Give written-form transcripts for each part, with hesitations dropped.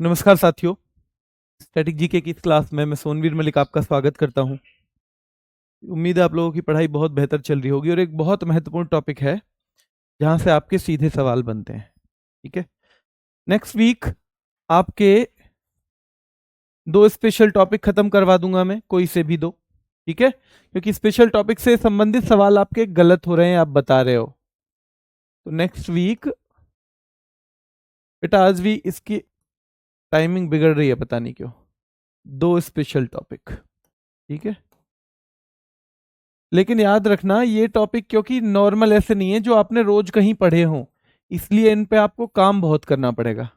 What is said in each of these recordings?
नमस्कार साथियों, static GK की इस क्लास में मैं सोनवीर मलिक आपका स्वागत करता हूं। उम्मीद है आप लोगों की पढ़ाई बहुत बेहतर चल रही होगी और एक बहुत महत्वपूर्ण टॉपिक है जहां से आपके सीधे सवाल बनते हैं। ठीक है, नेक्स्ट वीक आपके 2 स्पेशल टॉपिक खत्म करवा दूंगा मैं, कोई से भी 2। ठीक है, क्योंकि स्पेशल टॉपिक से संबंधित सवाल आपके गलत हो रहे हैं, आप बता रहे हो। तो नेक्स्ट वीक बेटा, आज भी इसकी टाइमिंग बिगड़ रही है, पता नहीं क्यों। 2 स्पेशल टॉपिक, ठीक है। लेकिन याद रखना ये टॉपिक क्योंकि नॉर्मल ऐसे नहीं है जो आपने रोज कहीं पढ़े हों, इसलिए इन पे आपको काम बहुत करना पड़ेगा।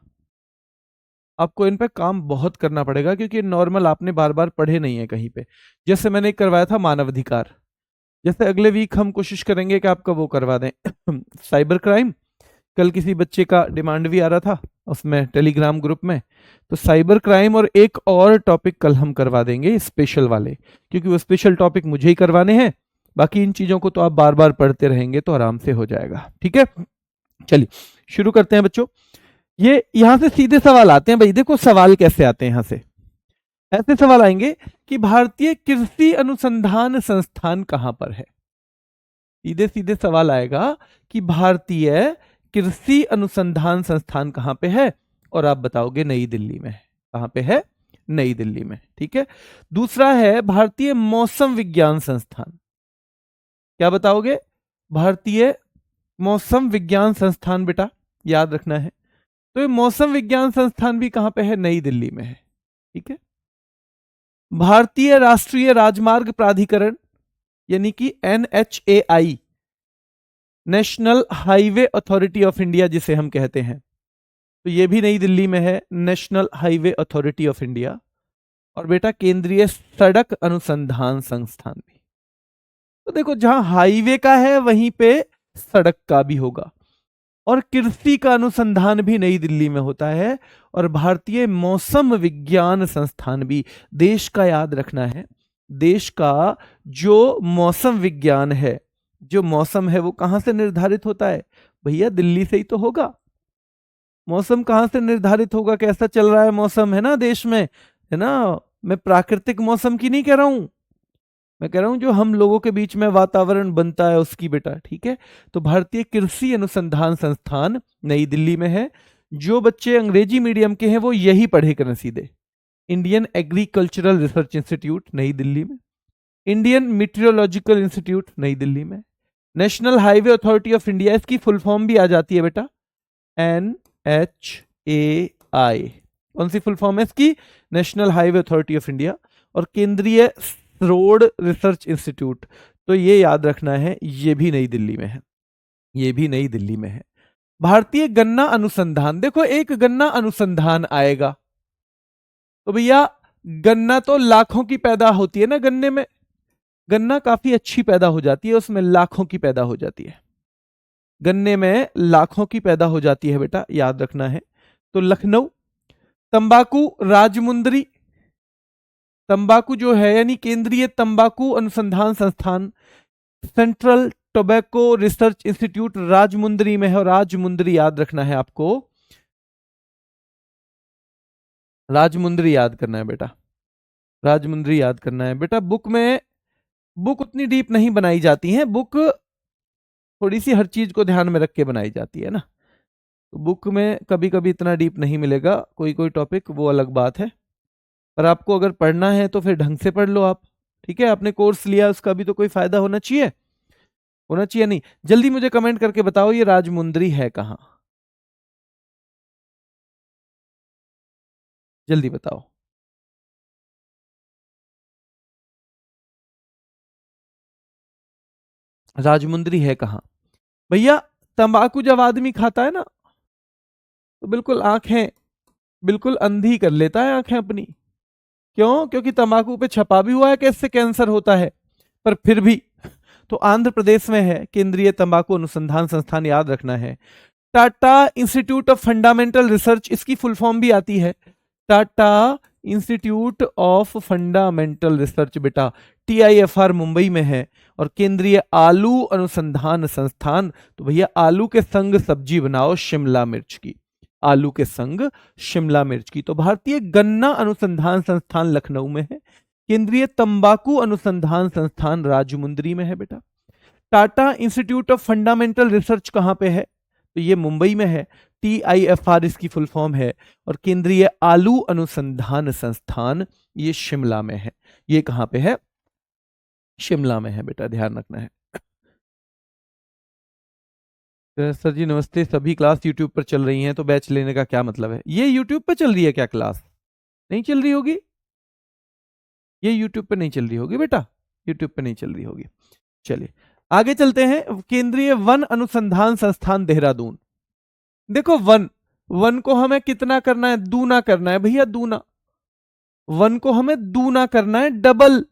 आपको इन पे काम बहुत करना पड़ेगा क्योंकि नॉर्मल आपने बार बार पढ़े नहीं है कहीं पे। जैसे मैंने करवाया था मानवाधिकार, जैसे अगले वीक हम कोशिश करेंगे कि आपका वो करवा दें साइबर क्राइम। कल किसी बच्चे का डिमांड भी आ रहा था उसमें टेलीग्राम ग्रुप में, तो साइबर क्राइम और एक और टॉपिक कल हम करवा देंगे स्पेशल वाले, क्योंकि वो स्पेशल टॉपिक मुझे ही करवाने हैं। बाकी इन चीजों को तो आप बार बार पढ़ते रहेंगे तो आराम से हो जाएगा। ठीक है, चलिए शुरू करते हैं बच्चों। ये यहां से सीधे सवाल आते हैं भाई। देखो सवाल कैसे आते हैं, यहां से ऐसे सवाल आएंगे कि भारतीय कृषि अनुसंधान संस्थान कहां पर है। सीधे सीधे सवाल आएगा कि भारतीय कृषि अनुसंधान संस्थान कहां पे है, और आप बताओगे नई दिल्ली में। कहां पे है? नई दिल्ली में। ठीक है, दूसरा है भारतीय मौसम विज्ञान संस्थान। क्या बताओगे? भारतीय मौसम विज्ञान संस्थान बेटा, याद रखना है। तो ये मौसम विज्ञान संस्थान भी कहां पे है? नई दिल्ली में है। ठीक है, भारतीय राष्ट्रीय राजमार्ग प्राधिकरण यानी कि NHAI, national highway authority of India जिसे हम कहते हैं, तो ये भी नई दिल्ली में है, national highway authority of India. और बेटा केंद्रीय सड़क अनुसंधान संस्थान भी। तो देखो जहां हाईवे का है वहीं पे सड़क का भी होगा, और कृषि का अनुसंधान भी नई दिल्ली में होता है, और भारतीय मौसम विज्ञान संस्थान भी। देश का याद रखना है, देश का जो मौसम विज्ञान है, जो मौसम है वो कहां से निर्धारित होता है? भैया दिल्ली से ही तो होगा। मौसम कहां से निर्धारित होगा? कैसा चल रहा है मौसम, है ना देश में, है ना। मैं प्राकृतिक मौसम की नहीं कह रहा हूं, मैं कह रहा हूं जो हम लोगों के बीच में वातावरण बनता है उसकी बेटा। ठीक है, तो भारतीय कृषि अनुसंधान संस्थान नई दिल्ली में है। जो बच्चे अंग्रेजी मीडियम के हैं वो यही पढ़े करें सीधे। इंडियन एग्रीकल्चरल रिसर्च इंस्टीट्यूट नई दिल्ली में, इंडियन मीटियोलॉजिकल इंस्टीट्यूट नई दिल्ली में, national highway authority of India, इसकी फुल फॉर्म भी आ जाती है बेटा, NHAI। कौन सी फुल फॉर्म है इसकी? National highway authority of India. और केंद्रीय रोड रिसर्च इंस्टीट्यूट, तो ये याद रखना है, ये भी नई दिल्ली में है, ये भी नई दिल्ली में है। भारतीय गन्ना अनुसंधान, देखो एक गन्ना अनुसंधान आएगा तो भैया गन्ना तो लाखों की पैदा होती है ना, गन्ने में गन्ना काफी अच्छी पैदा हो जाती है, उसमें लाखों की पैदा हो जाती है, गन्ने में लाखों की पैदा हो जाती है बेटा, याद रखना है। तो लखनऊ। तंबाकू राजमुंदरी, तंबाकू जो है यानी केंद्रीय तंबाकू अनुसंधान संस्थान, central tobacco research institute Rajahmundry में है, और राजमुंदरी याद रखना है आपको, राजमुंदरी याद करना है बेटा, राजमुंदरी याद करना है बेटा। बुक में बुक उतनी डीप नहीं बनाई जाती है, बुक थोड़ी सी हर चीज को ध्यान में रख के बनाई जाती है ना, तो बुक में कभी कभी इतना डीप नहीं मिलेगा, कोई कोई टॉपिक, वो अलग बात है। पर आपको अगर पढ़ना है तो फिर ढंग से पढ़ लो आप। ठीक है, आपने कोर्स लिया उसका भी तो कोई फायदा होना चाहिए, होना चाहिए नहीं? जल्दी मुझे कमेंट करके बताओ ये राजमुंदरी है कहां, जल्दी बताओ। राजमुंदरी है कहां भैया? तंबाकू जब आदमी खाता है ना तो बिल्कुल आंखें बिल्कुल अंधी कर लेता है, आंखें अपनी। क्यों? क्योंकि तंबाकू पे छपा भी हुआ है कि इससे कैंसर होता है, पर फिर भी। तो आंध्र प्रदेश में है केंद्रीय तंबाकू अनुसंधान संस्थान, याद रखना है। Tata institute of fundamental research, इसकी फुल फॉर्म भी आती है, Tata institute of fundamental research बेटा, TIFR मुंबई में है। और केंद्रीय आलू अनुसंधान संस्थान, तो भैया आलू के संग सब्जी बनाओ शिमला मिर्च की, आलू के संग शिमला मिर्च की। तो भारतीय गन्ना अनुसंधान संस्थान लखनऊ में है। केंद्रीय तंबाकू अनुसंधान संस्थान राजमुंदरी में है बेटा। Tata institute of fundamental research कहां पे है? तो ये मुंबई में है। TIFR इसकी फुल फॉर्म है। और केंद्रीय आलू अनुसंधान संस्थान ये शिमला में है। ये कहां पे है? शिमला में है बेटा, ध्यान रखना है। सर जी नमस्ते, सभी क्लास यूट्यूब पर चल रही हैं तो बैच लेने का क्या मतलब है? ये यूट्यूब पे चल रही है क्या क्लास? नहीं चल रही होगी, ये यूट्यूब पे नहीं चल रही होगी बेटा, यूट्यूब पे नहीं चल रही होगी। चलिए आगे चलते हैं। केंद्रीय वन अनुसंधान संस्थान देहरादून। देखो वन, वन को हमें कितना करना है? दूना करना है भैया, दूना। वन को हमें दूना करना है, डबल,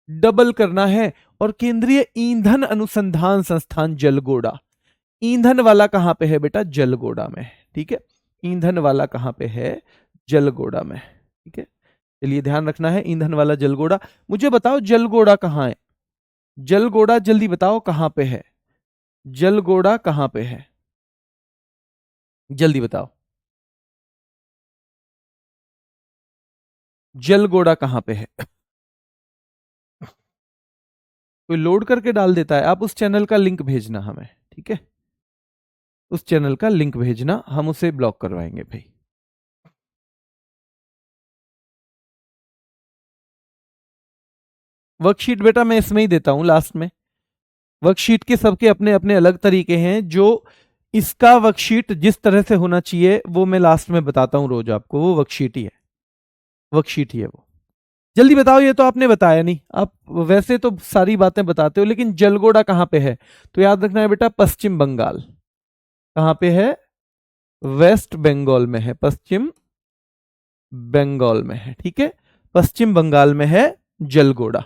डबल करना है। और केंद्रीय ईंधन अनुसंधान संस्थान जलगोड़ा, ईंधन वाला कहां पे है बेटा? जलगोड़ा में। ठीक है, ईंधन वाला कहां पे है? जलगोड़ा में। ठीक है, चलिए ध्यान रखना है, ईंधन वाला जलगोड़ा। मुझे बताओ जलगोड़ा कहां है? जलगोड़ा जल्दी बताओ कहां पे है? जलगोड़ा कहां पे है? जल्दी बताओ, जलगोड़ा कहां पे है? कोई लोड करके डाल देता है? आप उस चैनल का लिंक भेजना हमें, ठीक है? उस चैनल का लिंक भेजना, हम उसे ब्लॉक करवाएंगे भाई। वर्कशीट बेटा मैं इसमें ही देता हूं लास्ट में। वर्कशीट के सबके अपने अपने अलग तरीके हैं। जो इसका वर्कशीट जिस तरह से होना चाहिए वो मैं लास्ट में बताता हूं रोज आपको, वो वर्कशीट ही है, वर्कशीट ही है वो। जल्दी बताओ, ये तो आपने बताया नहीं। आप वैसे तो सारी बातें बताते हो, लेकिन जलगोड़ा कहां पे है? तो याद रखना है बेटा, पश्चिम बंगाल। कहां पे है? वेस्ट बंगाल में है, पश्चिम बंगाल में है। ठीक है, पश्चिम बंगाल में है जलगोड़ा।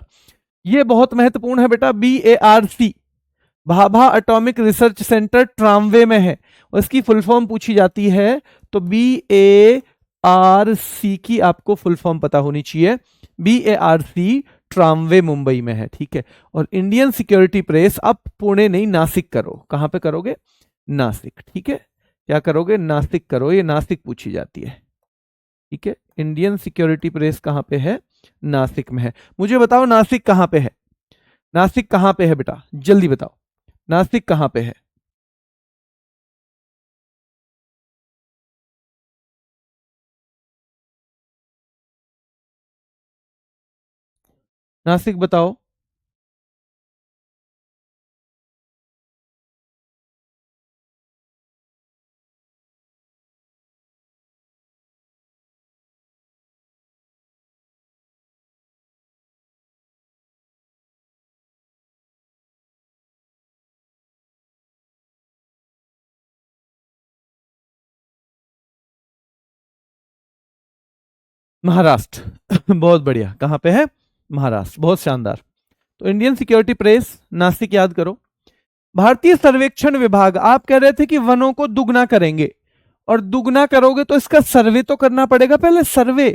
ये बहुत महत्वपूर्ण है बेटा, BARC, Bhabha atomic research centre tramway में है। और इसकी फुल फॉर्म पूछी जाती है तो BARC की आपको फुल फॉर्म पता होनी चाहिए। BARC ट्रामवे मुंबई में है। ठीक है, और इंडियन सिक्योरिटी प्रेस, अब पुणे नहीं नासिक करो। कहां पे करोगे? नासिक। ठीक है, क्या करोगे? नासिक करो, ये नासिक पूछी जाती है। ठीक है, इंडियन सिक्योरिटी प्रेस कहां पे है? नासिक में है। मुझे बताओ नासिक कहां पे है? नासिक कहां पे है बेटा, जल्दी बताओ, नासिक कहां पे है? नासिक बताओ। महाराष्ट्र। बहुत बढ़िया, कहां पे है? महाराष्ट्र, बहुत शानदार। तो इंडियन सिक्योरिटी प्रेस नासिक याद करो। भारतीय सर्वेक्षण विभाग, आप कह रहे थे कि वनों को दुगना करेंगे, और दुगना करोगे तो इसका सर्वे तो करना पड़ेगा पहले, सर्वे।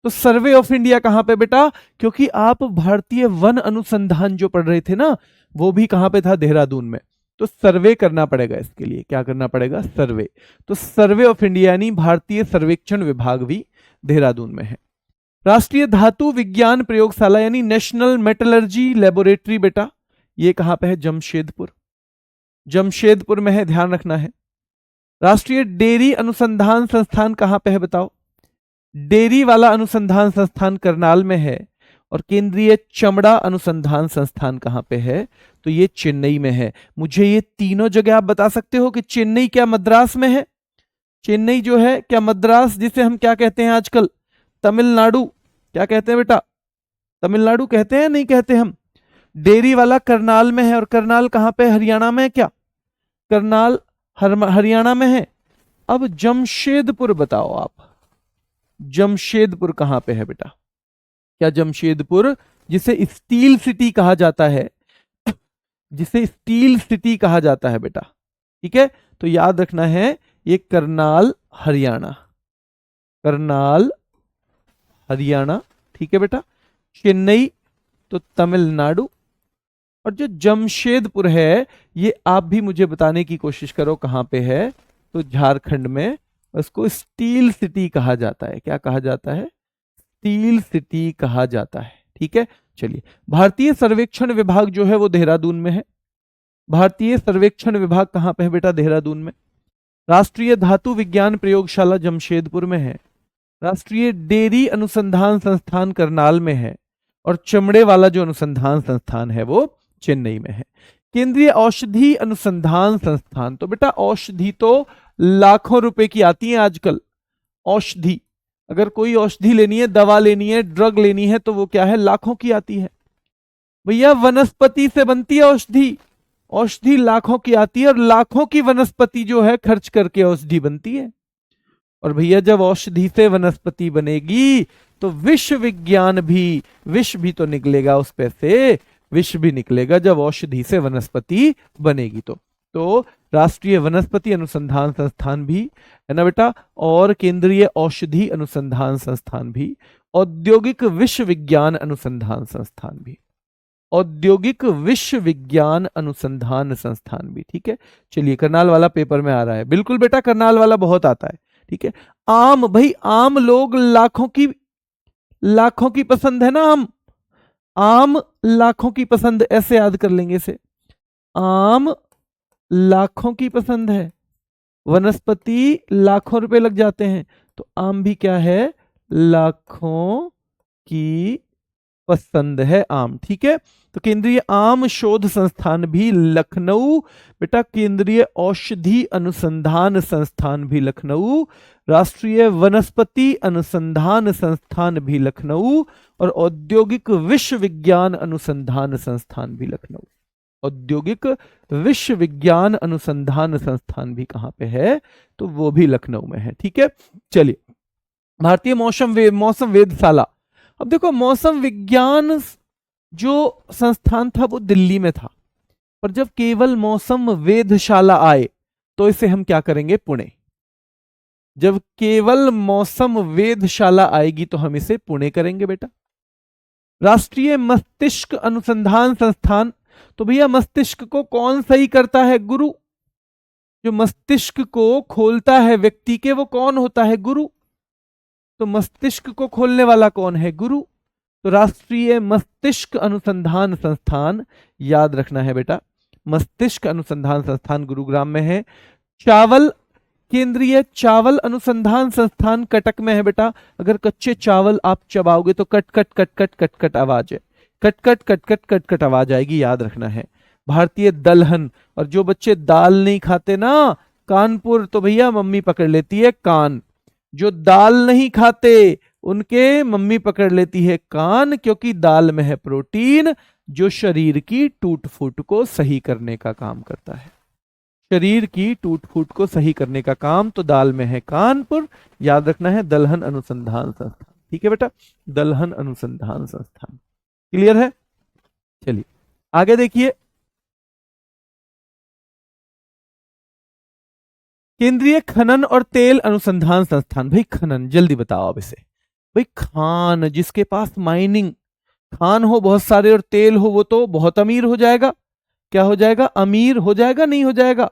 तो सर्वे ऑफ इंडिया कहां पे बेटा? क्योंकि आप भारतीय वन अनुसंधान जो पढ़ रहे थे ना, वो भी कहां पे था? देहरादून में। तो सर्वे करना पड़ेगा इसके लिए। क्या करना पड़ेगा? सर्वे। तो सर्वे ऑफ इंडिया यानी भारतीय सर्वेक्षण विभाग भी देहरादून में है। राष्ट्रीय धातु विज्ञान प्रयोगशाला यानी नेशनल मेटलर्जी लेबोरेटरी बेटा, ये कहां पे है? जमशेदपुर। जमशेदपुर में है, ध्यान रखना है। राष्ट्रीय डेयरी अनुसंधान संस्थान कहां पे है बताओ? डेयरी वाला अनुसंधान संस्थान करनाल में है। और केंद्रीय चमड़ा अनुसंधान संस्थान कहां पे है? तो ये चेन्नई में है। मुझे ये तीनों जगह आप बता सकते हो कि चेन्नई क्या मद्रास में है? चेन्नई जो है क्या मद्रास, जिसे हम क्या कहते हैं आजकल? तमिलनाडु। क्या कहते हैं बेटा? तमिलनाडु कहते हैं, नहीं कहते हम? डेयरी वाला करनाल में है। और करनाल कहां पे? हरियाणा में है क्या? करनाल हरियाणा में है। अब जमशेदपुर बताओ आप, जमशेदपुर कहां पे है बेटा? क्या जमशेदपुर, जिसे स्टील सिटी कहा जाता है, जिसे स्टील सिटी कहा जाता है बेटा, ठीक है, तो याद रखना है ये करनाल हरियाणा, करनाल हरियाणा। ठीक है बेटा, चेन्नई तो तमिलनाडु, और जो जमशेदपुर है ये आप भी मुझे बताने की कोशिश करो कहां पे है? तो झारखंड में उसको स्टील सिटी कहा जाता है। क्या कहा जाता है? स्टील सिटी कहा जाता है। ठीक है, चलिए। भारतीय सर्वेक्षण विभाग जो है वो देहरादून में है। भारतीय सर्वेक्षण विभाग कहां पे है बेटा? देहरादून में। राष्ट्रीय धातु विज्ञान प्रयोगशाला जमशेदपुर में है। राष्ट्रीय डेयरी अनुसंधान संस्थान करनाल में है। और चमड़े वाला जो अनुसंधान संस्थान है वो चेन्नई में है। केंद्रीय औषधि अनुसंधान संस्थान, तो बेटा औषधि तो लाखों रुपए की आती है आजकल। औषधि, अगर कोई औषधि लेनी है, दवा लेनी है, ड्रग लेनी है, तो वो क्या है? लाखों की आती है। भैया वनस्पति से बनती है औषधि, औषधि लाखों की आती है, और लाखों की वनस्पति जो है खर्च करके औषधि बनती है। और भैया जब औषधि से वनस्पति बनेगी तो विश्व विज्ञान भी, विष भी तो निकलेगा उस पे से, विष भी निकलेगा जब औषधि से वनस्पति बनेगी। तो राष्ट्रीय वनस्पति अनुसंधान संस्थान भी है ना बेटा, और केंद्रीय औषधि अनुसंधान संस्थान भी, औद्योगिक विश्व विज्ञान अनुसंधान संस्थान भी, औद्योगिक विश्व विज्ञान अनुसंधान संस्थान भी। ठीक है, चलिए। करनाल वाला पेपर में आ रहा है, बिल्कुल बेटा, करनाल वाला बहुत आता है। ठीक है। आम, भाई आम लोग लाखों की पसंद है ना। आम लाखों की पसंद, ऐसे याद कर लेंगे इसे। आम लाखों की पसंद है, वनस्पति लाखों रुपए लग जाते हैं, तो आम भी क्या है? लाखों की पसंद है आम। ठीक है, तो केंद्रीय आम शोध संस्थान भी लखनऊ बेटा, केंद्रीय औषधि अनुसंधान संस्थान भी लखनऊ, राष्ट्रीय वनस्पति अनुसंधान संस्थान भी लखनऊ, और औद्योगिक विश्व विज्ञान अनुसंधान संस्थान भी लखनऊ। औद्योगिक विश्व विज्ञान अनुसंधान संस्थान भी कहां पे है? तो वो भी लखनऊ में है। ठीक है, चलिए। भारतीय मौसम वेधशाला, अब देखो मौसम विज्ञान जो संस्थान था वो दिल्ली में था, पर जब केवल मौसम वेधशाला आए तो इसे हम क्या करेंगे? पुणे। जब केवल मौसम वेधशाला आएगी तो हम इसे पुणे करेंगे बेटा। राष्ट्रीय मस्तिष्क अनुसंधान संस्थान, तो भैया मस्तिष्क को कौन सही करता है? गुरु। जो मस्तिष्क को खोलता है व्यक्ति के, वो कौन होता है? गुरु। तो मस्तिष्क को खोलने वाला कौन है? गुरु। तो राष्ट्रीय मस्तिष्क अनुसंधान संस्थान याद रखना है बेटा, मस्तिष्क अनुसंधान संस्थान गुरुग्राम में है। चावल, केंद्रीय चावल अनुसंधान संस्थान कटक में है बेटा। अगर कच्चे चावल आप चबाओगे तो cut cut cut cut cut cut आवाज है, cut cut cut cut cut cut आवाज आएगी, याद रखना है। भारतीय दलहन, और जो बच्चे दाल नहीं खाते ना, कानपुर, तो भैया मम्मी पकड़ लेती है कान। जो दाल नहीं खाते उनके मम्मी पकड़ लेती है कान, क्योंकि दाल में है प्रोटीन जो शरीर की टूट फूट को सही करने का काम करता है। शरीर की टूट फूट को सही करने का काम तो दाल में है। कानपुर याद रखना है, दलहन अनुसंधान संस्थान। ठीक है बेटा, दलहन अनुसंधान संस्थान। क्लियर है? चलिए आगे देखिए। केंद्रीय खनन और तेल अनुसंधान संस्थान, भाई खनन जल्दी बताओ अब इसे। भाई खान, जिसके पास माइनिंग खान हो बहुत सारे और तेल हो, वो तो बहुत अमीर हो जाएगा। क्या हो जाएगा? अमीर हो जाएगा, नहीं हो जाएगा?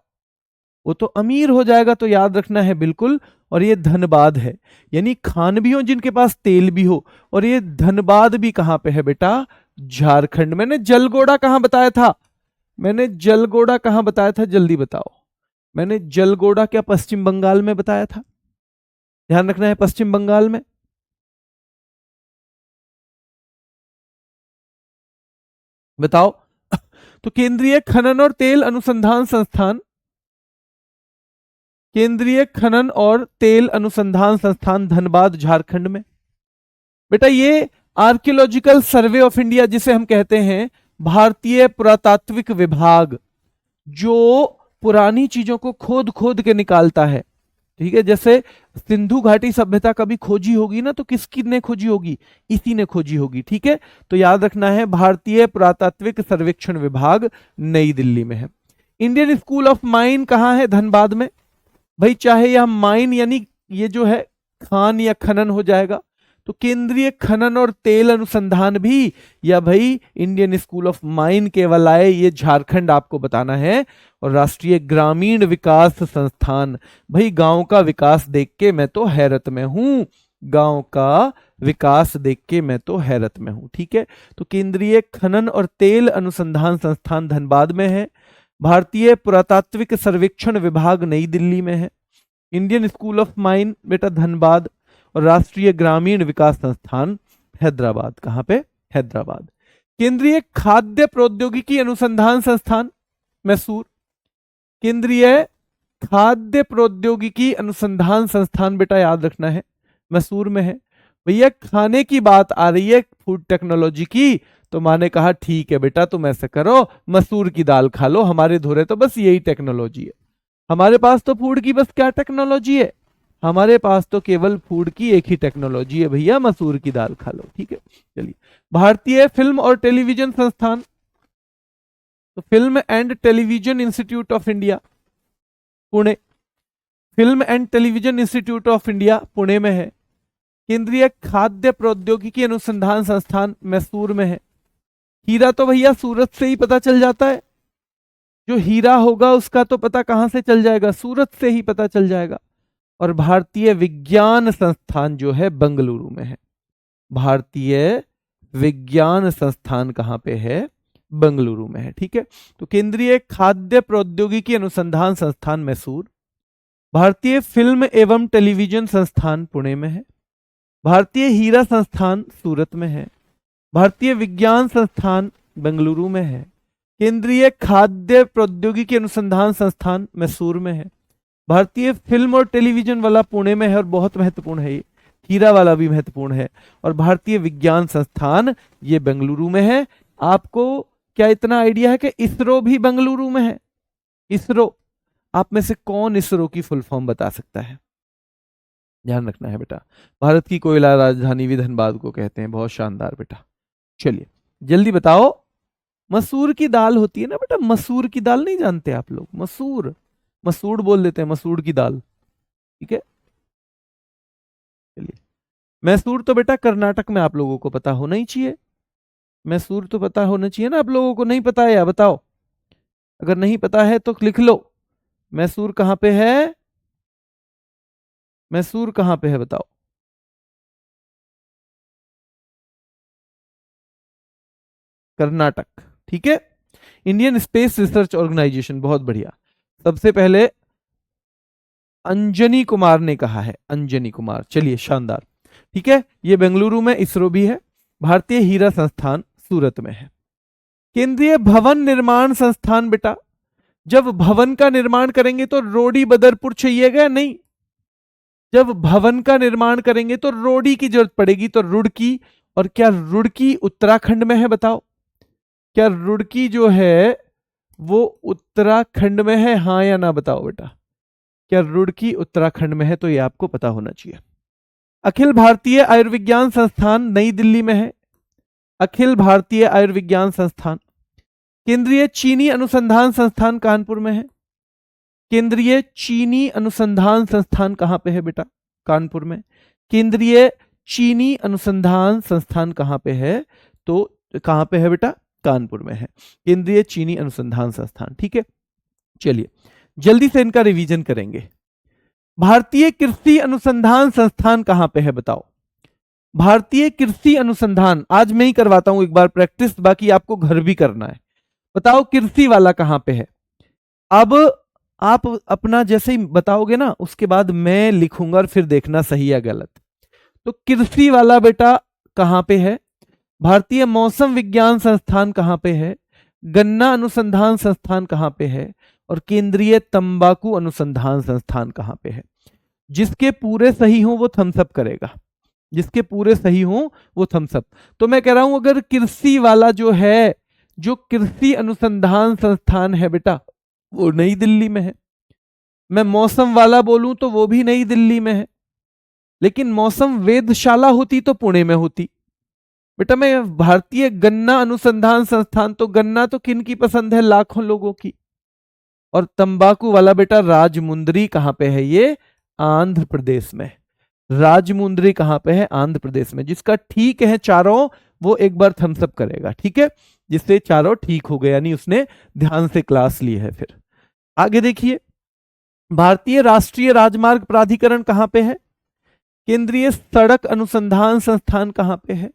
वो तो अमीर हो जाएगा, तो याद रखना है बिल्कुल। और ये धनबाद है, यानी खान भी हो जिनके पास तेल भी हो। और ये धनबाद भी कहां पे है बेटा? झारखंड। मैंने जलगोड़ा कहां बताया था? मैंने जलगोड़ा कहां बताया था? जल्दी बताओ। मैंने जलगोड़ा क्या पश्चिम बंगाल में बताया था? ध्यान रखना है, पश्चिम बंगाल में। बताओ। तो केंद्रीय खनन और तेल अनुसंधान संस्थान, केंद्रीय खनन और तेल अनुसंधान संस्थान धनबाद झारखंड में। बेटा ये आर्कियोलॉजिकल सर्वे ऑफ इंडिया जिसे हम कहते हैं, भारतीय पुरातात्विक विभाग, जो पुरानी चीजों को खोद खोद के निकालता है। ठीक है, जैसे सिंधु घाटी सभ्यता कभी खोजी होगी ना, तो किसकी ने खोजी होगी? इसी ने खोजी होगी। ठीक है, तो याद रखना है भारतीय पुरातात्विक सर्वेक्षण विभाग नई दिल्ली में है। इंडियन स्कूल ऑफ माइन कहां है? धनबाद में। भाई चाहे यह माइन यानी ये जो है खान या खनन हो जाएगा, तो केंद्रीय खनन और तेल अनुसंधान भी, या भाई इंडियन स्कूल ऑफ माइन केवल आए, ये झारखंड आपको बताना है। और राष्ट्रीय ग्रामीण विकास संस्थान, भाई गांव का विकास देख के मैं तो हैरत में हूं, गांव का विकास देख के मैं तो हैरत में हूं। ठीक है, तो केंद्रीय खनन और तेल अनुसंधान संस्थान धनबाद में है। भारतीय पुरातात्विक सर्वेक्षण विभाग नई दिल्ली में है। इंडियन स्कूल ऑफ माइन बेटा धनबाद, और राष्ट्रीय ग्रामीण विकास संस्थान हैदराबाद। कहां पे? हैदराबाद। केंद्रीय खाद्य प्रौद्योगिकी अनुसंधान संस्थान मैसूर। केंद्रीय खाद्य प्रौद्योगिकी अनुसंधान संस्थान बेटा याद रखना है मैसूर में है। भैया खाने की बात आ रही है, फूड टेक्नोलॉजी की, तो माँ ने कहा ठीक है बेटा तुम ऐसे करो, मसूर की दाल खा लो, हमारे धुरे तो बस यही टेक्नोलॉजी है। हमारे पास तो फूड की बस क्या टेक्नोलॉजी है, हमारे पास तो केवल फूड की एक ही टेक्नोलॉजी है भैया, मसूर की दाल खा लो। ठीक है, चलिए। भारतीय फिल्म और टेलीविजन संस्थान, तो film and television institute of India Pune, film and television institute of India Pune में है। केंद्रीय खाद्य प्रौद्योगिकी अनुसंधान संस्थान मैसूर में है। हीरा तो भैया सूरत से ही पता चल जाता है, जो हीरा होगा उसका तो पता कहां से चल जाएगा, सूरत से ही पता चल जाएगा। और भारतीय विज्ञान संस्थान जो है बेंगलुरु में है। भारतीय विज्ञान संस्थान कहां पे है? बेंगलुरु में है। ठीक है, तो केंद्रीय खाद्य प्रौद्योगिकी अनुसंधान संस्थान मैसूर। भारतीय फिल्म एवं टेलीविजन संस्थान पुणे में है। भारतीय हीरा संस्थान सूरत में है। भारतीय विज्ञान संस्थान बेंगलुरु में है। केंद्रीय खाद्य प्रौद्योगिकी अनुसंधान संस्थान मैसूर में है। भारतीय फिल्म और टेलीविजन वाला पुणे में है, और बहुत महत्वपूर्ण है ये, हीरा वाला भी महत्वपूर्ण है। और भारतीय विज्ञान संस्थान ये बेंगलुरु में है। आपको क्या इतना आइडिया है कि इसरो भी बेंगलुरु में है? इसरो, आप में से कौन इसरो की फुल फॉर्म बता सकता है? ध्यान रखना है बेटा, भारत की कोयला राजधानी भी धनबाद को कहते हैं। बहुत शानदार बेटा, चलिए जल्दी बताओ। मसूर की दाल होती है ना बेटा, मसूर की दाल नहीं जानते आप लोग? मसूर, मसूर बोल देते हैं, मसूर की दाल। ठीक है, चलिए। मैसूर तो बेटा कर्नाटक में आप लोगों को पता होना ही चाहिए, मैसूर तो पता होना चाहिए ना आप लोगों को? नहीं पता है या बताओ, अगर नहीं पता है तो लिख लो। मैसूर कहां पे है? मैसूर कहां पे है बताओ? कर्नाटक। ठीक है, इंडियन स्पेस रिसर्च ऑर्गेनाइजेशन, बहुत बढ़िया। सबसे पहले अंजनी कुमार ने कहा है, अंजनी कुमार, चलिए शानदार। ठीक है, ये बेंगलुरु में इसरो भी है। भारतीय हीरा संस्थान सूरत में है। केंद्रीय भवन निर्माण संस्थान बेटा, जब भवन का निर्माण करेंगे तो रोडी बदरपुर चाहिएगा नहीं? जब भवन का निर्माण करेंगे तो रोडी की जरूरत पड़ेगी, तो रुड़की। और क्या रुड़की उत्तराखंड में है बताओ? क्या रुड़की जो है वो उत्तराखंड में है, हाँ या ना बताओ बेटा? क्या रुड़की उत्तराखंड में है? तो ये आपको पता होना चाहिए। अखिल भारतीय आयुर्विज्ञान संस्थान नई दिल्ली में है। अखिल भारतीय आयुर्विज्ञान संस्थान। केंद्रीय चीनी अनुसंधान संस्थान कानपुर में है। केंद्रीय चीनी अनुसंधान संस्थान कहां पे है बेटा? कानपुर में। केंद्रीय चीनी अनुसंधान संस्थान कहां पे है? तो कहां पे है बेटा? कानपुर में है, केंद्रीय चीनी अनुसंधान संस्थान। ठीक है, चलिए जल्दी से इनका रिवीजन करेंगे। भारतीय कृषि अनुसंधान संस्थान कहां पे है बताओ? भारतीय कृषि अनुसंधान, आज मैं ही करवाता हूं एक बार प्रैक्टिस, बाकी आपको घर भी करना है। बताओ कृषि वाला कहां पे है? अब आप अपना जैसे ही बताओगे ना, उसके बाद मैं लिखूंगा और फिर देखना सही या गलत। तो कृषि वाला बेटा कहां पे है? भारतीय मौसम विज्ञान संस्थान कहां पे है? गन्ना अनुसंधान संस्थान कहां पे है? और केंद्रीय तंबाकू अनुसंधान संस्थान कहां पे है? जिसके पूरे सही हो वो थम्स अप करेगा, जिसके पूरे सही हो वो थम्स अप। तो मैं कह रहा हूं अगर कृषि वाला जो है, जो कृषि अनुसंधान संस्थान है बेटा, वो नई दिल्ली में है। मैं मौसम वाला बोलूं तो वो भी नई दिल्ली में है, लेकिन मौसम वेधशाला होती तो पुणे में होती। बेटा मैं भारतीय गन्ना अनुसंधान संस्थान, तो गन्ना तो किन की पसंद है? लाखों लोगों की। और तंबाकू वाला बेटा राजमुंदरी कहां पे है? ये आंध्र प्रदेश में। राजमुंद्री कहां पे है? आंध्र प्रदेश में। जिसका ठीक है चारों, वो एक बार थम्स अप करेगा, ठीक है, जिससे चारों ठीक हो गए, यानी उसने ध्यान से क्लास ली है। फिर आगे देखिए, भारतीय राष्ट्रीय राजमार्ग प्राधिकरण कहां पे है? केंद्रीय सड़क अनुसंधान संस्थान कहां पे है?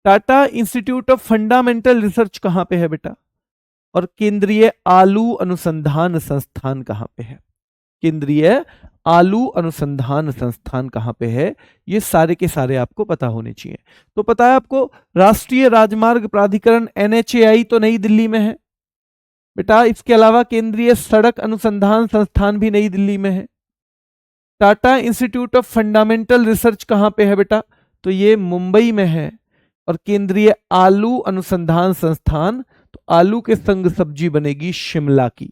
Tata institute of fundamental research कहां पे है बेटा? और केंद्रीय आलू अनुसंधान संस्थान कहां पे है? केंद्रीय आलू अनुसंधान संस्थान कहां पे है? ये सारे के सारे आपको पता होने चाहिए। तो पता है आपको, राष्ट्रीय राजमार्ग प्राधिकरण NHAI तो नई दिल्ली में है बेटा। इसके अलावा केंद्रीय सड़क अनुसंधान संस्थान भी नई दिल्ली में है। Tata institute of fundamental research कहां पे है बेटा? तो ये मुंबई में है। और केंद्रीय आलू अनुसंधान संस्थान, तो आलू के संग सब्जी बनेगी शिमला की।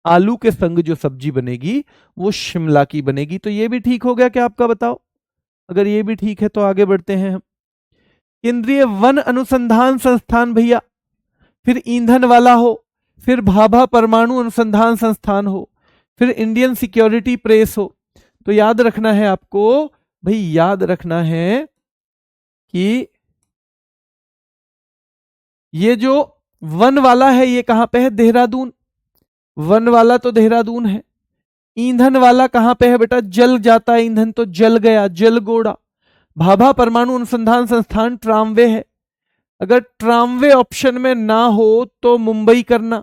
आलू के संग जो सब्जी बनेगी वो शिमला की बनेगी। तो ये भी ठीक हो गया क्या आपका? बताओ। अगर ये भी ठीक है तो आगे बढ़ते हैं हम। केंद्रीय वन अनुसंधान संस्थान भैया, फिर ईंधन वाला हो, फिर भाभा परमाणु अनुसंधान संस्थान हो, फिर इंडियन सिक्योरिटी प्रेस हो, तो याद रखना है आपको भाई, याद रखना है कि ये जो वन वाला है ये कहां पे है? देहरादून। वन वाला तो देहरादून है। ईंधन वाला कहां पे है बेटा? जल जाता है ईंधन तो जल गया, जलगोड़ा। भाभा परमाणु अनुसंधान संस्थान ट्रामवे है। अगर ट्रामवे ऑप्शन में ना हो तो मुंबई करना,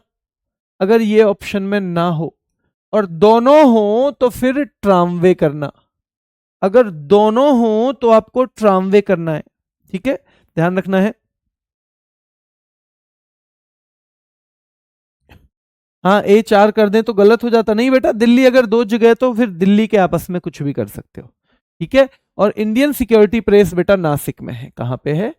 अगर ये ऑप्शन में ना हो, और दोनों हो तो फिर ट्रामवे करना। अगर दोनों हो तो आपको ट्रामवे करना है, ठीक है, ध्यान रखना है। हाँ, A4 कर दें तो गलत हो जाता नहीं बेटा, दिल्ली अगर दो जगह तो फिर दिल्ली के आपस में कुछ भी कर सकते हो, ठीक है। और इंडियन सिक्योरिटी प्रेस बेटा नासिक में है। कहां पे है?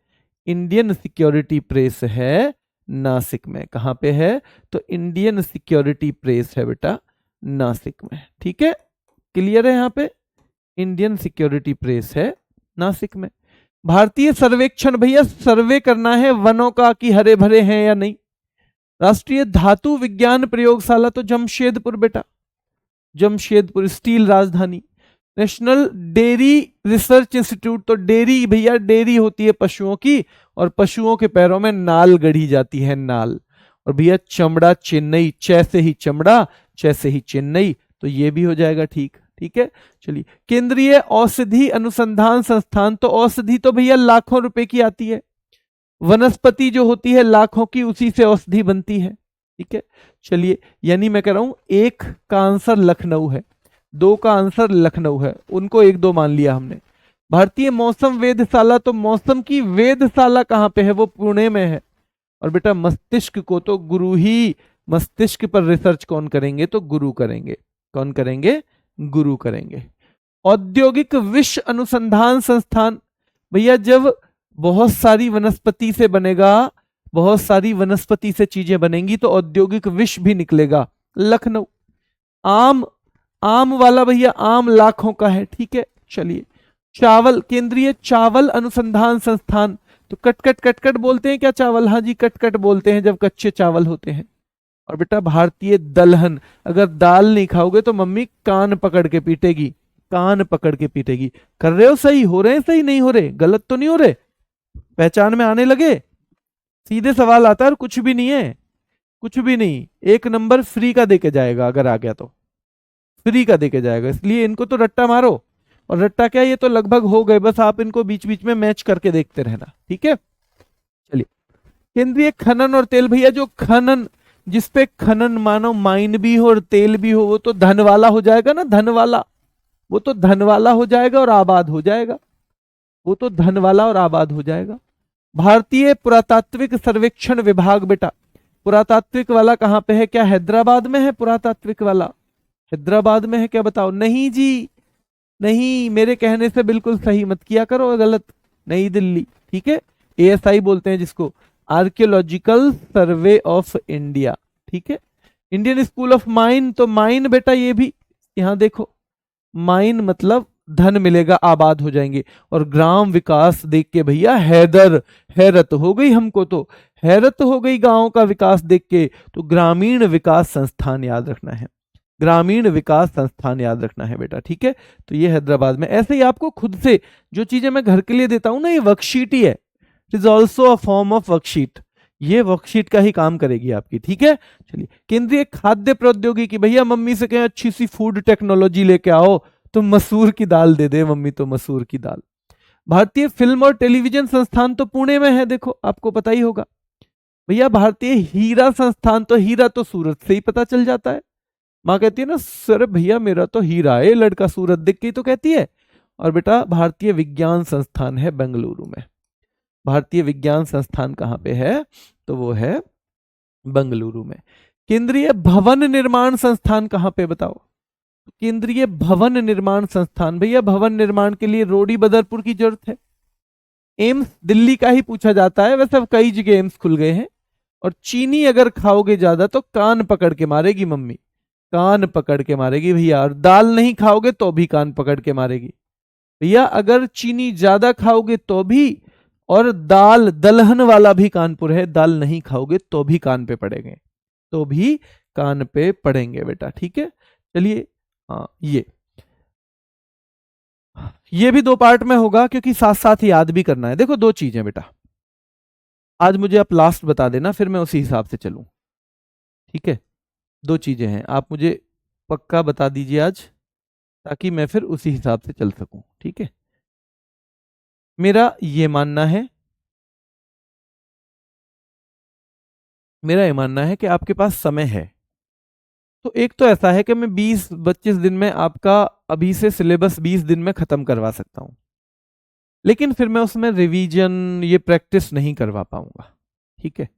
इंडियन सिक्योरिटी प्रेस है नासिक में। कहां पे है? तो इंडियन सिक्योरिटी प्रेस है बेटा नासिक में, ठीक है, क्लियर है। यहां पे इंडियन सिक्योरिटी प्रेस है नासिक में। भारतीय सर्वेक्षण भैया, सर्वे करना है वनों का कि हरे भरे हैं या नहीं। राष्ट्रीय धातु विज्ञान प्रयोगशाला तो जमशेदपुर बेटा, जमशेदपुर स्टील राजधानी। नेशनल डेयरी रिसर्च इंस्टीट्यूट, तो डेयरी भैया, डेयरी होती है पशुओं की, और पशुओं के पैरों में नाल गढ़ी जाती है, नाल। और भैया चमड़ा चेन्नई, जैसे ही चमड़ा जैसे ही चेन्नई, तो ये भी हो जाएगा ठीक, ठीक है। चलिए, केंद्रीय औषधि अनुसंधान संस्थान, तो औषधि तो भैया लाखों रुपए की आती है। वनस्पति जो होती है लाखों की, उसी से औषधि बनती है, ठीक है। चलिए, यानी मैं कह रहा हूं एक का आंसर लखनऊ है, दो का आंसर लखनऊ है, उनको एक दो मान लिया हमने। भारतीय मौसम वेधशाला, तो मौसम की वेधशाला कहां पे है? वो पुणे में है। और बेटा मस्तिष्क को तो गुरु ही, मस्तिष्क पर रिसर्च कौन करेंगे? तो गुरु करेंगे। कौन करेंगे? गुरु करेंगे। औद्योगिक विष अनुसंधान संस्थान, भैया जब बहुत सारी वनस्पति से बनेगा, बहुत सारी वनस्पति से चीजें बनेंगी तो औद्योगिक विष भी निकलेगा, लखनऊ। आम, आम वाला भैया आम लाखों का है, ठीक है। चलिए, चावल, केंद्रीय चावल अनुसंधान संस्थान, तो कट कट कट कट बोलते हैं क्या चावल? हाँ जी, कट कट बोलते हैं जब कच्चे चावल होते हैं। और बेटा भारतीय दलहन, अगर दाल नहीं खाओगे तो मम्मी कान पकड़ के पीटेगी, कान पकड़ के पीटेगी। कर रहे हो सही? हो रहे हैं सही? नहीं हो रहे? गलत तो नहीं हो रहे? पहचान में आने लगे? सीधे सवाल आता है और कुछ भी नहीं है, कुछ भी नहीं। एक नंबर फ्री का देके जाएगा, अगर आ गया तो फ्री का देके जाएगा। इसलिए इनको तो रट्टा मारो, और रट्टा क्या, ये तो लगभग हो गए, बस आप इनको बीच बीच में मैच करके देखते रहना, ठीक है। चलिए, केंद्रीय खनन और तेल, भैया जो खनन, जिसपे खनन मानो माइन भी हो और तेल भी हो, वो तो धन वाला हो जाएगा ना, धन वाला, वो तो धन वाला हो जाएगा और आबाद हो जाएगा, वो तो धन वाला और आबाद हो जाएगा। भारतीय पुरातात्विक सर्वेक्षण विभाग, बेटा पुरातात्विक वाला कहां पे है? क्या हैदराबाद में है पुरातात्विक वाला? हैदराबाद में है क्या? बताओ। नहीं जी, नहीं, मेरे कहने से बिल्कुल सही मत किया करो गलत। नई दिल्ली, ठीक है, ASI बोलते हैं जिसको, आर्कियोलॉजिकल सर्वे ऑफ इंडिया, ठीक है। इंडियन स्कूल ऑफ माइन, तो माइन बेटा ये भी यहां देखो, माइन मतलब धन मिलेगा, आबाद हो जाएंगे। और ग्राम विकास देख के भैया हैरत हो गई हमको, तो हैरत हो गई गांव का विकास देख के, तो ग्रामीण विकास संस्थान याद रखना है। ग्रामीण विकास संस्थान याद रखना है बेटा, ठीक है। तो ये हैदराबाद में। ऐसे ही आपको खुद से जो चीजें मैं घर के लिए देता हूं ना, ये वर्कशीट ही है, it is also a form of worksheet, ये वर्कशीट का ही काम करेगी आपकी, ठीक है। चलिए, केंद्रीय खाद्य प्रौद्योगिकी, भैया मम्मी से कहें अच्छी सी फूड टेक्नोलॉजी लेके आओ, तो मसूर की दाल दे दे मम्मी, तो मसूर की दाल। भारतीय फिल्म और टेलीविजन संस्थान तो पुणे में है, देखो आपको पता ही होगा। भैया भारतीय हीरा संस्थान, तो हीरा तो सूरत से ही पता चल जाता है। माँ कहती है ना, सर भैया मेरा तो हीरा है, लड़का सूरत दिख के ही तो कहती है। और बेटा भारतीय विज्ञान संस्थान है बेंगलुरु में। भारतीय विज्ञान संस्थान कहाँ पे है, तो वो है बेंगलुरु में। केंद्रीय भवन निर्माण संस्थान कहाँ पे बताओ, केंद्रीय भवन निर्माण संस्थान, भैया भवन निर्माण के लिए रोडी बदरपुर की जरूरत है। एम्स दिल्ली का ही पूछा जाता है, वैसे अब कई जगह एम्स खुल गए हैं। और चीनी अगर खाओगे ज्यादा तो कान पकड़ के मारेगी मम्मी, कान पकड़ के मारेगी भैया। और दाल नहीं खाओगे तो भी कान पकड़ के मारेगी भैया, अगर चीनी ज्यादा खाओगे तो भी, और दाल दलहन वाला भी कानपुर है, दाल नहीं खाओगे तो भी कान पे पड़ेंगे, तो भी कान पे पड़ेंगे बेटा, ठीक है। चलिए, हाँ ये भी 2 पार्ट में होगा, क्योंकि साथ साथ याद भी करना है। देखो 2 चीजें बेटा, आज मुझे आप लास्ट बता देना, फिर मैं उसी हिसाब से चलूं, ठीक है। 2 चीजें हैं, आप मुझे पक्का बता दीजिए आज, ताकि मैं फिर उसी हिसाब से चल सकूं, ठीक है। मेरा ये मानना है, कि आपके पास समय है। तो एक तो ऐसा है कि मैं 20-25 दिन में आपका अभी से सिलेबस 20 दिन में खत्म करवा सकता हूं, लेकिन फिर मैं उसमें रिवीजन, ये प्रैक्टिस नहीं करवा पाऊंगा, ठीक है।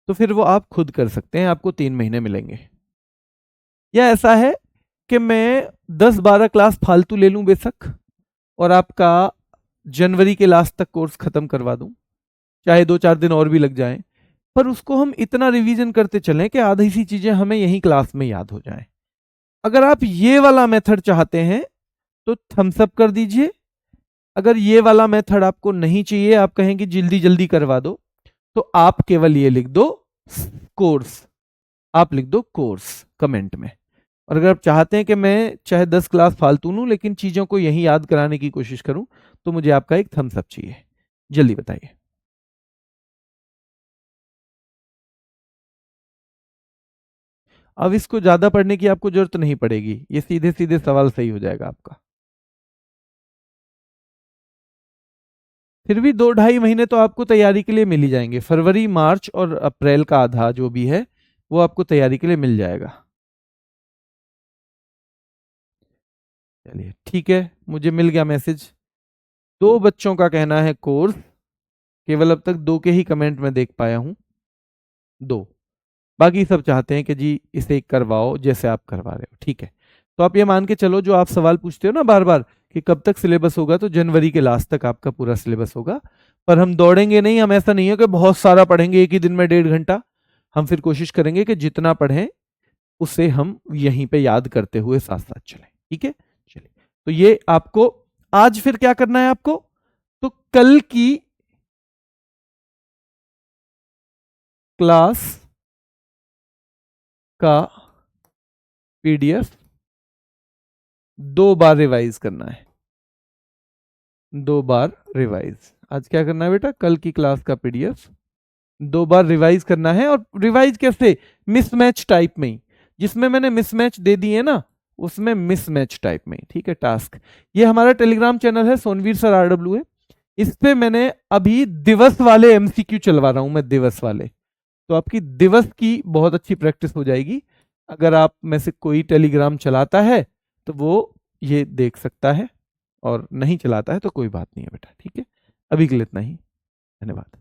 तो फिर वो आप खुद कर सकते हैं, आपको 3 महीने मिलेंगे। या ऐसा है कि मैं 10-12 क्लास फालतू ले लूं बेशक, और आपका जनवरी के लास्ट तक कोर्स खत्म करवा दूं, चाहे 2-4 दिन और भी लग जाएं, पर उसको हम इतना रिवीजन करते चलें कि आधी सी चीजें हमें यहीं क्लास में याद हो जाएं। अगर आप ये वाला मेथड चाहते हैं तो थम्स अप कर दीजिए। अगर ये वाला मेथड आपको नहीं चाहिए, आप कहें कि जल्दी जल्दी करवा दो, तो आप केवल ये लिख दो कोर्स, आप लिख दो कोर्स कमेंट में। और अगर आप चाहते हैं कि मैं चाहे 10 क्लास फालतू लूं लेकिन चीजों को यहीं याद कराने की कोशिश करूं, तो मुझे आपका एक थम्स अप चाहिए। जल्दी बताइए। अब इसको ज्यादा पढ़ने की आपको जरूरत नहीं पड़ेगी, ये सीधे सीधे सवाल सही हो जाएगा आपका। फिर भी 2-2.5 महीने तो आपको तैयारी के लिए मिल ही जाएंगे, फरवरी मार्च और अप्रैल का आधा जो भी है वो आपको तैयारी के लिए मिल जाएगा। चलिए ठीक है, मुझे मिल गया मैसेज। 2 बच्चों का कहना है कोर्स, केवल अब तक 2 के ही कमेंट में देख पाया हूं, 2, बाकी सब चाहते हैं कि जी इसे करवाओ जैसे आप करवा रहे हो, ठीक है। तो आप ये मान के चलो, जो आप सवाल पूछते हो ना बार बार कि कब तक सिलेबस होगा, तो जनवरी के लास्ट तक आपका पूरा सिलेबस होगा। पर हम दौड़ेंगे नहीं, हम ऐसा नहीं है कि बहुत सारा पढ़ेंगे एक ही दिन में 1.5 घंटा। हम फिर कोशिश करेंगे कि जितना पढ़ें उसे हम यहीं पे याद करते हुए साथ साथ चलें, ठीक है। चलिए, तो ये आपको आज फिर क्या करना है आपको, तो कल की क्लास का पीडीएफ 2 बार रिवाइज करना है, 2 बार रिवाइज। आज क्या करना है बेटा, कल की क्लास का पीडीएफ 2 बार रिवाइज करना है। और रिवाइज कैसे, मिसमैच टाइप में ही, जिसमें मैंने मिसमैच दे दिए ना उसमें मिसमैच टाइप में, ठीक है। टास्क, ये हमारा टेलीग्राम चैनल है सोनवीर सर RW, इस पे मैंने अभी दिवस वाले एमसीक्यू चलवा रहा हूं मैं, दिवस वाले। तो आपकी दिवस की बहुत अच्छी प्रैक्टिस हो जाएगी। अगर आप में से कोई टेलीग्राम चलाता है तो वो ये देख सकता है, और नहीं चलाता है तो कोई बात नहीं है बेटा, ठीक है। अभी के लिए इतना ही, धन्यवाद।